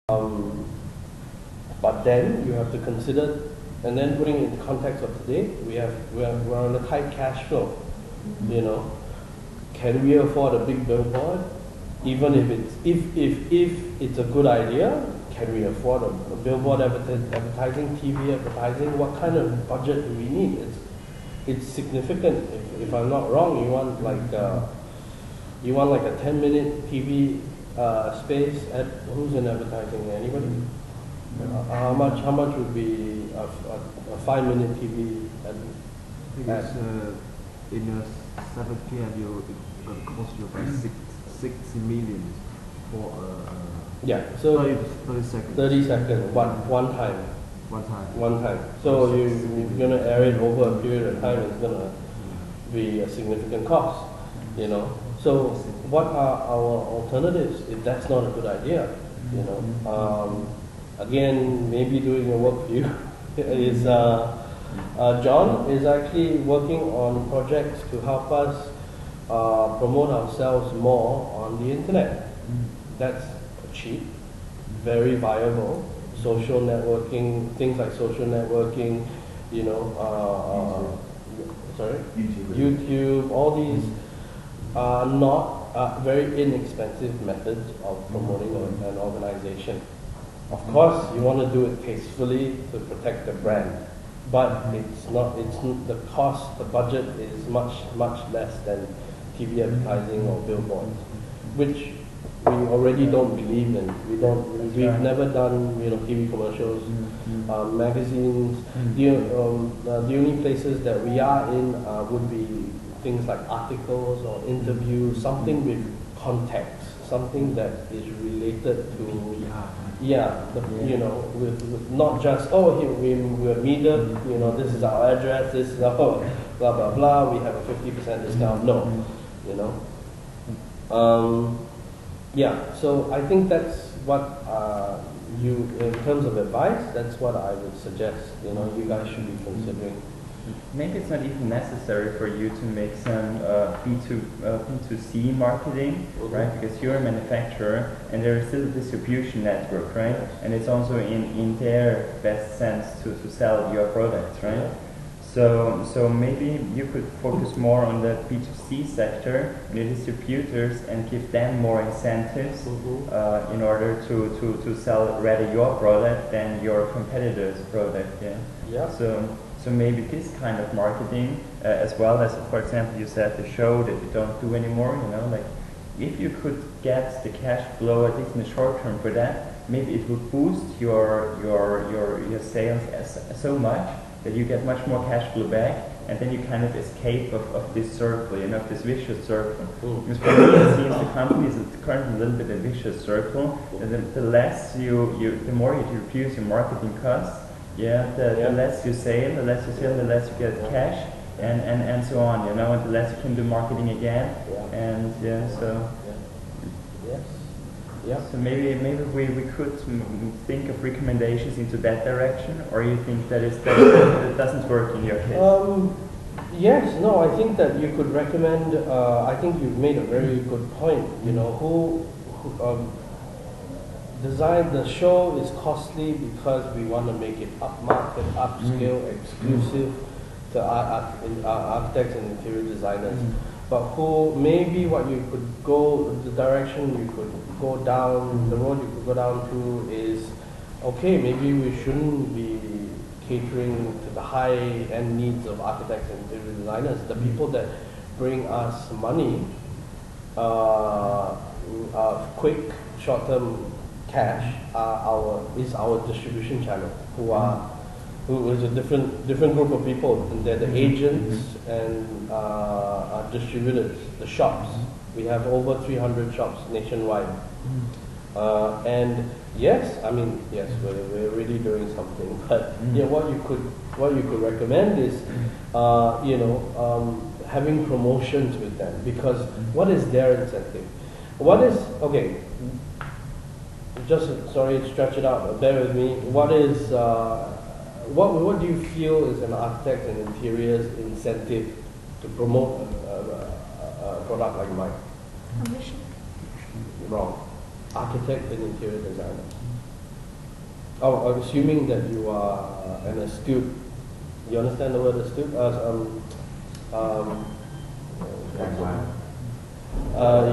But then you have to consider, and then putting it in the context of today, we're on a tight cash flow. You know, can we afford a big billboard? Even if it's a good idea, can we afford a billboard advertising, TV advertising? What kind of budget do we need? It's significant. If I'm not wrong, you want like a 10-minute TV space. Who's in advertising? Anybody? How much would be a 5-minute TV ad? In a 7 p.m. it's going to cost you about 60 million for so 30 seconds. 30 seconds, one time. One time. So you're going to air it over a period of time. It's going to be a significant cost, you know. So what are our alternatives if that's not a good idea, you know? Again, maybe doing the work for you is John is actually working on projects to help us promote ourselves more on the internet. That's cheap, very viable. Social networking, things like social networking, you know, YouTube, all these are not very inexpensive methods of promoting an organization. Of course, you want to do it tastefully to protect the brand, but it's not. The cost, the budget is much less than TV advertising or billboards, which we already don't believe in. We've never done, you know, TV commercials, magazines. The only places that we are in would be things like articles or interviews, something with context, something that is related to. You know, with not just, we're media, you know, this is our address, this is our blah blah blah, we have a 50% discount. No, you know. So I think that's what in terms of advice, that's what I would suggest. You know, you guys should be considering. Maybe it's not even necessary for you to make some B2C marketing, right? Because you're a manufacturer and there is still a distribution network, right? Yes. And it's also in their best sense to sell your products, right? Yeah. So maybe you could focus more on the B2C sector, the distributors, and give them more incentives in order to sell rather your product than your competitor's product. So maybe this kind of marketing, as well as, for example, you said the show that you don't do anymore, you know, like if you could get the cash flow, at least in the short term for that, maybe it would boost your sales so much that you get much more cash flow back, and then you kind of escape of this circle, you know, this vicious circle. Because for me, it seems the company is currently a little bit a vicious circle. The more you reduce your marketing costs, the less you sell, the less you get cash, and so on, you know, and the less you can do marketing again, and so maybe we could think of recommendations into that direction, or you think that that doesn't work in your case? Yes, no, I think that you could recommend. I think you've made a very good point. You know, who design the show is costly because we want to make it upmarket, upscale, exclusive to architects and interior designers. But maybe what you could go, the direction you could go down, the road you could go down to is, okay, maybe we shouldn't be catering to the high-end needs of architects and interior designers. The people that bring us money, quick, short-term cash is our distribution channel, who is a different group of people, and they're the agents and distributors, the shops. We have over 300 shops nationwide, and we're really doing something. But what you could recommend is having promotions with them, because what is their incentive? Sorry to stretch it out, but bear with me. What do you feel is an architect and interiors incentive to promote a product like mine? Commission. Wrong. Architect and interior designer. Oh, I'm assuming that you are an astute. You understand the word astute? Um,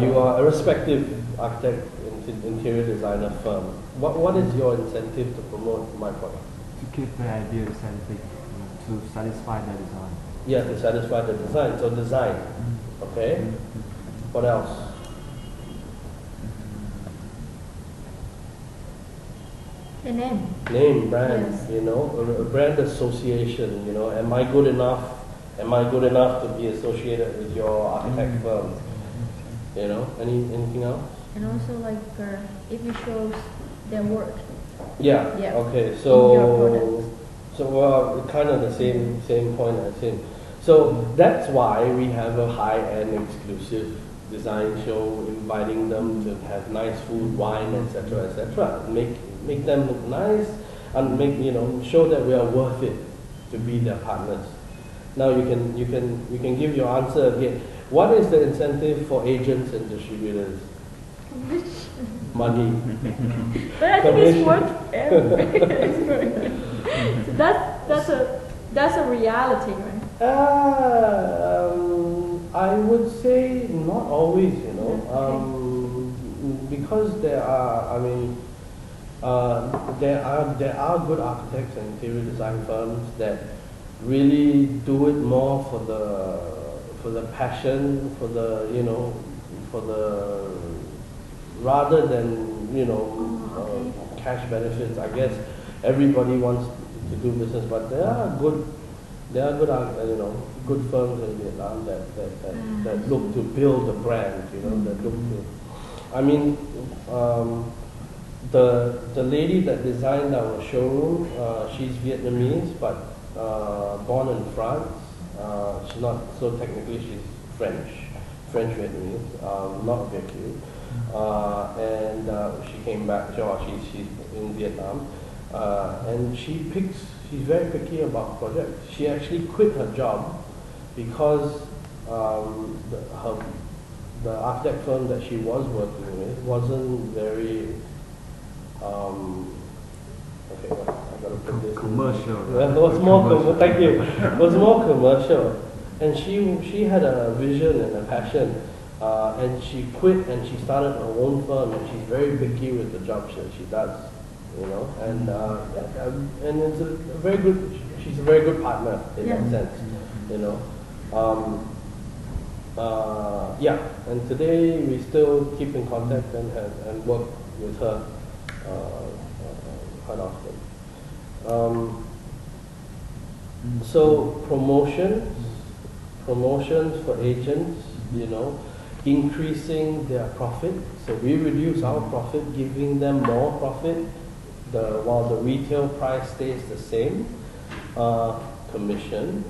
you are a respective architect, interior designer firm. What is your incentive to promote my product? To keep the idea authentic, to satisfy the design. Yeah, to satisfy the design. So design, okay? What else? The name. Name, brand, Yes. you know, a brand association, you know, am I good enough? Am I good enough to be associated with your architect firm? You know, anything else? And also like if it shows their work. Yeah. Yeah. Okay. In your So, kind of the same point as him. So that's why we have a high-end exclusive design show, inviting them to have nice food, wine, etc., etc. Make them look nice, and show that we are worth it to be their partners. Now you can give your answer again. What is the incentive for agents and distributors? Money. But I think it's Commission. work everywhere. So that's a reality, right? I would say not always, because there are good architects and interior design firms that really do it more for the passion, rather than cash benefits. I guess everybody wants to do business, but there are good good firms in Vietnam that look to build a brand, that look to. I mean, the lady that designed our showroom, she's Vietnamese, but born in France. She's not, so technically she's French Vietnamese, not Vietnamese. And she came back. She's in Vietnam, and she's very picky about projects. She actually quit her job because the architect firm that she was working with wasn't very okay. I gotta put this Commercial. Yeah, it was more thank you. It was more commercial, and she had a vision and a passion. And she quit and she started her own firm, and she's very picky with the jobs that she does, and it's a very good. She's a very good partner in that sense, And today we still keep in contact and work with her quite often. So promotions for agents, increasing their profit. So we reduce our profit, giving them more profit, while the retail price stays the same. Commission.